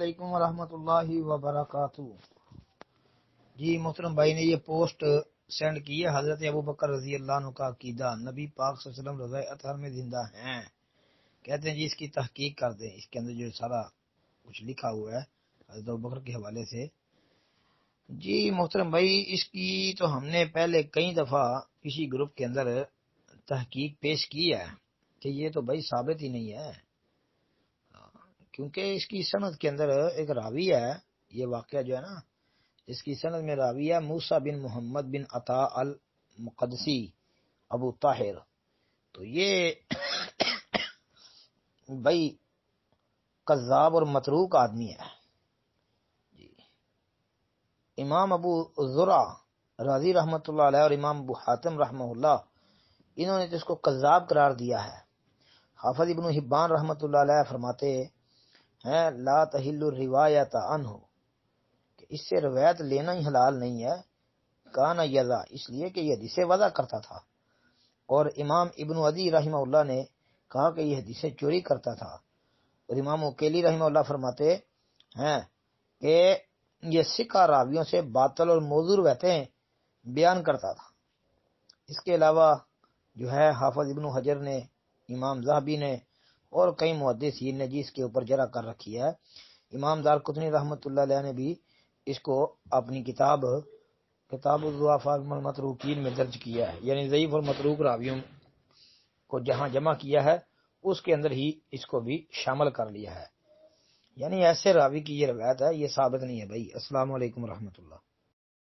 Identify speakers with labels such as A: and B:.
A: علیکم ورحمۃ اللہ وبرکاتہ۔ جی محترم بھائی نے یہ پوسٹ سینڈ کی ہے، حضرت ابوبکر رضی اللہ عنہ کا عقیدہ، نبی پاک صلی اللہ علیہ وسلم روزہ اطہر میں زندہ ہیں، کہتے ہیں جی اس کی تحقیق کر دیں، اس کے اندر جو سارا کچھ لکھا ہوا ہے حضرت ابوبکر کے حوالے سے۔ جی محترم بھائی اس کی تو ہم نے پہلے کئی دفعہ کسی گروپ کے اندر تحقیق پیش کی ہے کہ یہ تو بھائی ثابت ہی نہیں ہے، کیونکہ اس کی سند کے اندر ایک راوی ہے، یہ واقعہ جو ہے نا اس کی سند میں راوی ہے موسیٰ بن محمد بن عطا المقدسی ابو طاہر، تو یہ بھائی کذاب اور متروک آدمی ہے۔ جی امام ابو زرع رازی رحمۃ اللہ علیہ اور امام ابو حاتم رحمہ اللہ انہوں نے اس کو کذاب قرار دیا ہے۔ حافظ ابن حبان رحمۃ اللہ علیہ فرماتے ہیں لا تحل الروایت عنہ، کہ اس سے روایت لینا ہی حلال نہیں ہے، کانا یذا، اس لیے کہ یہ حدیثیں وضع کرتا تھا، اور امام ابن عدی رحمہ اللہ نے کہا کہ یہ حدیثیں چوری کرتا تھا، اور امام اکیلی رحمہ اللہ فرماتے ہیں کہ یہ سکہ راویوں سے باطل اور موضوع روایتیں بیان کرتا تھا۔ اس کے علاوہ جو ہے حافظ ابن حجر نے، امام ذہبی نے اور کئی محدثین نے جی اس کے اوپر جرح کر رکھی ہے۔ امام دارقطنی رحمۃ اللہ علیہ نے بھی اس کو اپنی کتاب الضعفاء والمتروکین میں درج کیا ہے، یعنی ضعیف اور متروک راویوں کو جہاں جمع کیا ہے اس کے اندر ہی اس کو بھی شامل کر لیا ہے، یعنی ایسے راوی کی یہ روایت ہے، یہ ثابت نہیں ہے بھائی۔ السلام علیکم ورحمۃ اللہ۔